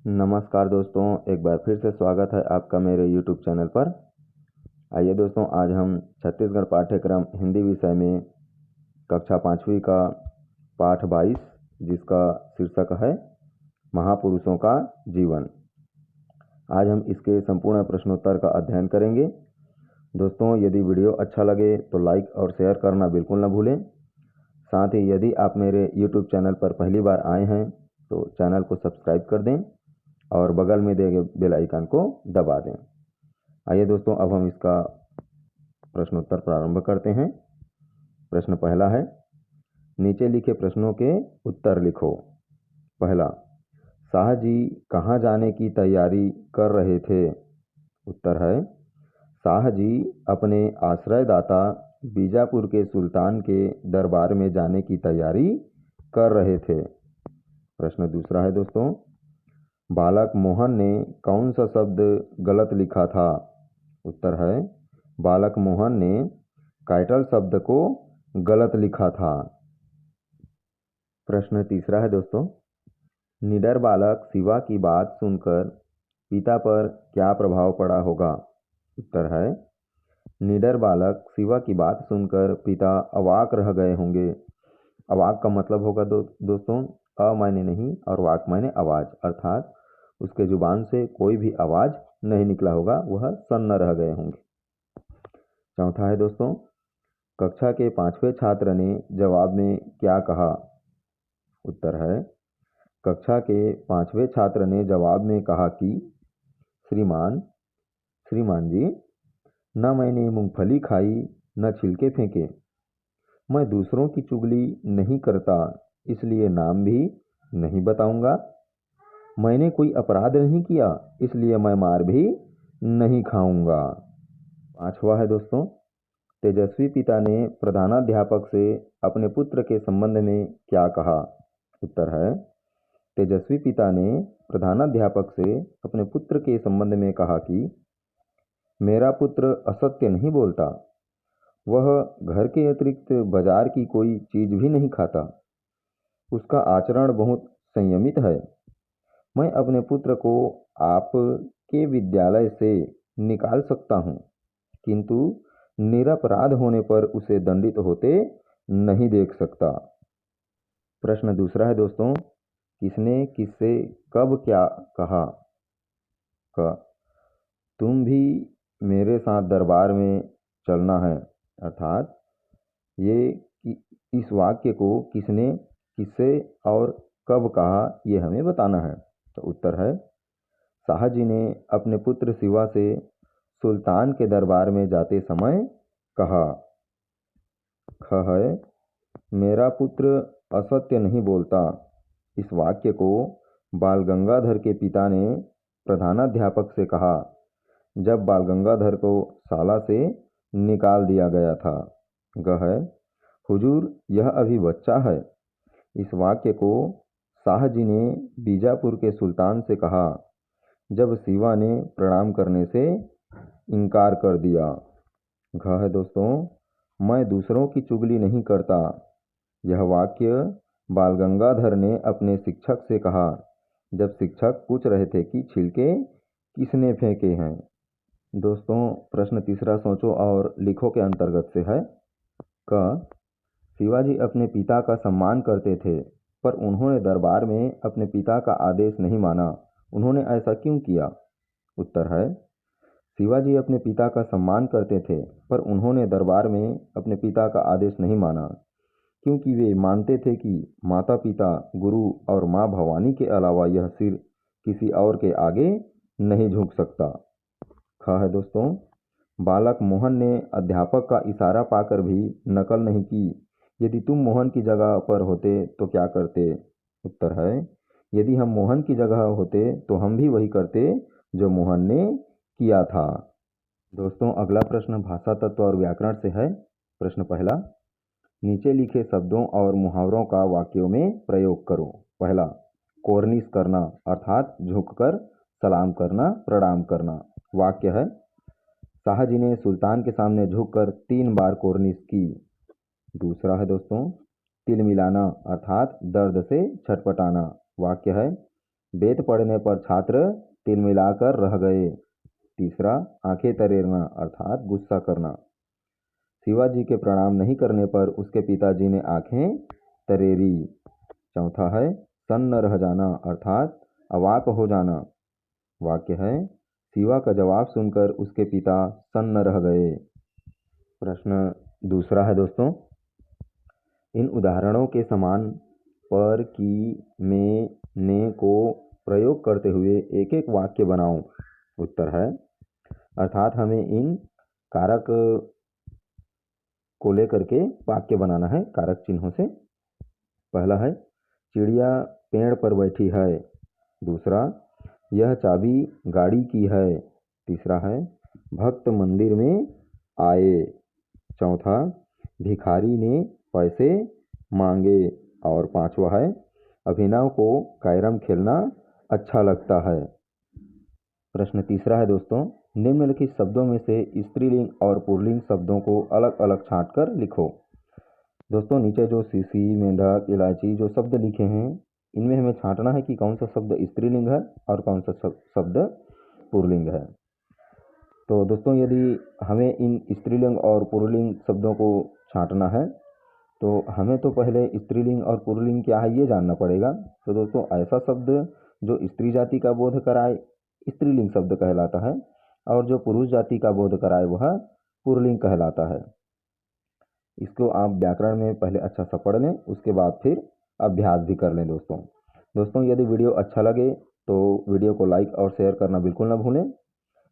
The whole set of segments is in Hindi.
नमस्कार दोस्तों, एक बार फिर से स्वागत है आपका मेरे YouTube चैनल पर। आइए दोस्तों, आज हम छत्तीसगढ़ पाठ्यक्रम हिंदी विषय में कक्षा 5वीं का पाठ 22 जिसका शीर्षक है महापुरुषों का जीवन। आज हम इसके संपूर्ण प्रश्नोत्तर का अध्ययन करेंगे। दोस्तों, यदि वीडियो अच्छा लगे तो लाइक और शेयर करना बिल्कुल न भूलें। साथ ही यदि आप मेरे YouTube चैनल पर पहली बार आए हैं तो चैनल को सब्सक्राइब कर दें और बगल में दिए गए बेल आइकन को दबा दें। आइए दोस्तों, अब हम इसका प्रश्नोत्तर प्रारंभ करते हैं। प्रश्न पहला है, नीचे लिखे प्रश्नों के उत्तर लिखो। पहला, शाह जी कहाँ जाने की तैयारी कर रहे थे? उत्तर है, शाह जी अपने आश्रयदाता बीजापुर के सुल्तान के दरबार में जाने की तैयारी कर रहे थे। प्रश्न दूसरा है दोस्तों, बालक मोहन ने कौन सा शब्द गलत लिखा था? उत्तर है, बालक मोहन ने काइटल शब्द को गलत लिखा था। प्रश्न तीसरा है दोस्तों, निडर बालक शिवा की बात सुनकर पिता पर क्या प्रभाव पड़ा होगा? उत्तर है, निडर बालक शिवा की बात सुनकर पिता अवाक रह गए होंगे। अवाक का मतलब होगा दोस्तों अ मायने नहीं और वाक मायने आवाज़, अर्थात उसके जुबान से कोई भी आवाज़ नहीं निकला होगा, वह सन्न रह गए होंगे। चौथा है दोस्तों, कक्षा के 5वें छात्र ने जवाब में क्या कहा? उत्तर है, कक्षा के 5वें छात्र ने जवाब में कहा कि श्रीमान जी, न मैंने मूंगफली खाई न छिलके फेंके। मैं दूसरों की चुगली नहीं करता, इसलिए नाम भी नहीं बताऊंगा। मैंने कोई अपराध नहीं किया, इसलिए मैं मार भी नहीं खाऊंगा। पांचवा है दोस्तों, तेजस्वी पिता ने प्रधानाध्यापक से अपने पुत्र के संबंध में क्या कहा? उत्तर है, तेजस्वी पिता ने प्रधानाध्यापक से अपने पुत्र के संबंध में कहा कि मेरा पुत्र असत्य नहीं बोलता, वह घर के अतिरिक्त बाजार की कोई चीज भी नहीं खाता, उसका आचरण बहुत संयमित है। मैं अपने पुत्र को आपके विद्यालय से निकाल सकता हूँ, किंतु निरपराध होने पर उसे दंडित होते नहीं देख सकता। प्रश्न दूसरा है दोस्तों, किसने किससे कब क्या कहा? तुम भी मेरे साथ दरबार में चलना है, अर्थात इस वाक्य को किसने किससे और कब कहा ये हमें बताना है। तो उत्तर है, शाह जी ने अपने पुत्र शिवा से सुल्तान के दरबार में जाते समय कहा। ख है, मेरा पुत्र असत्य नहीं बोलता। इस वाक्य को बाल गंगाधर के पिता ने प्रधानाध्यापक से कहा जब बाल गंगाधर को शाला से निकाल दिया गया था। ग है, हुजूर यह अभी बच्चा है। इस वाक्य को शाह जी ने बीजापुर के सुल्तान से कहा जब शिवा ने प्रणाम करने से इनकार कर दिया। घ है दोस्तों, मैं दूसरों की चुगली नहीं करता। यह वाक्य बाल गंगाधर ने अपने शिक्षक से कहा जब शिक्षक पूछ रहे थे कि छिलके किसने फेंके हैं। दोस्तों, प्रश्न तीसरा सोचो और लिखो के अंतर्गत से है। क, शिवाजी अपने पिता का सम्मान करते थे, पर उन्होंने दरबार में अपने पिता का आदेश नहीं माना। उन्होंने ऐसा क्यों किया? उत्तर है, शिवाजी अपने पिता का सम्मान करते थे, पर उन्होंने दरबार में अपने पिता का आदेश नहीं माना, क्योंकि वे मानते थे कि माता पिता, गुरु और माँ भवानी के अलावा यह सिर किसी और के आगे नहीं झुक सकता। ख है दोस्तों, बालक मोहन ने अध्यापक का इशारा पाकर भी नकल नहीं की। यदि तुम मोहन की जगह पर होते तो क्या करते? उत्तर है, यदि हम मोहन की जगह होते तो हम भी वही करते जो मोहन ने किया था। दोस्तों, अगला प्रश्न भाषा तत्व और व्याकरण से है। प्रश्न पहला, नीचे लिखे शब्दों और मुहावरों का वाक्यों में प्रयोग करो। पहला, कोर्निश करना अर्थात झुककर सलाम करना, प्रणाम करना। वाक्य है, शाह जी ने सुल्तान के सामने झुककर 3 बार कोर्निश की। दूसरा है दोस्तों, तिल मिलाना अर्थात दर्द से छटपटाना। वाक्य है, वेद पढ़ने पर छात्र तिलमिलाकर रह गए। तीसरा, आंखें तरेरना अर्थात गुस्सा करना। शिवाजी के प्रणाम नहीं करने पर उसके पिताजी ने आंखें तरेरी। चौथा है सन्न रह जाना अर्थात अवाक हो जाना। वाक्य है, शिवा का जवाब सुनकर उसके पिता सन्न रह गए। प्रश्न दूसरा है दोस्तों, इन उदाहरणों के समान पर, की, में, ने को प्रयोग करते हुए एक एक वाक्य बनाओ। उत्तर है, अर्थात हमें इन कारक को लेकर के वाक्य बनाना है कारक चिन्हों से। पहला है, चिड़िया पेड़ पर बैठी है। दूसरा, यह चाबी गाड़ी की है। तीसरा है, भक्त मंदिर में आए। चौथा, भिखारी ने पैसे मांगे। और पांचवा है, अभिनव को कैरम खेलना अच्छा लगता है। प्रश्न तीसरा है दोस्तों, निम्नलिखित शब्दों में से स्त्रीलिंग और पुल्लिंग शब्दों को अलग अलग छांटकर लिखो। दोस्तों नीचे जो सीसी, मेंढक, इलायची जो शब्द लिखे हैं, इनमें हमें छांटना है कि कौन सा शब्द स्त्रीलिंग है और कौन सा शब्द पुल्लिंग है। तो दोस्तों यदि हमें इन स्त्रीलिंग और पुल्लिंग शब्दों को छांटना है तो हमें तो पहले स्त्रीलिंग और पुल्लिंग क्या है ये जानना पड़ेगा। तो दोस्तों ऐसा शब्द जो स्त्री जाति का बोध कराए स्त्रीलिंग शब्द कहलाता है, और जो पुरुष जाति का बोध कराए वह पुल्लिंग कहलाता है। इसको आप व्याकरण में पहले अच्छा सा पढ़ लें, उसके बाद फिर अभ्यास भी कर लें। दोस्तों यदि वीडियो अच्छा लगे तो वीडियो को लाइक और शेयर करना बिल्कुल ना भूलें।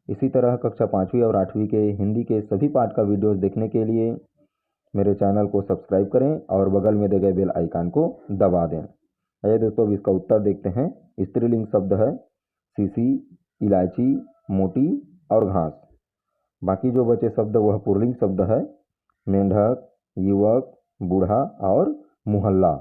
इसी तरह कक्षा 5वीं और 8वीं के हिंदी के सभी पाठ का वीडियोस देखने के लिए मेरे चैनल को सब्सक्राइब करें और बगल में दिए गए बेल आइकन को दबा दें। आइए दोस्तों अब इसका उत्तर देखते हैं। स्त्रीलिंग शब्द है सीसी, इलायची, मोटी और घास। बाकी जो बचे शब्द वह पुल्लिंग शब्द है मेंढक, युवक, बूढ़ा और मुहल्ला।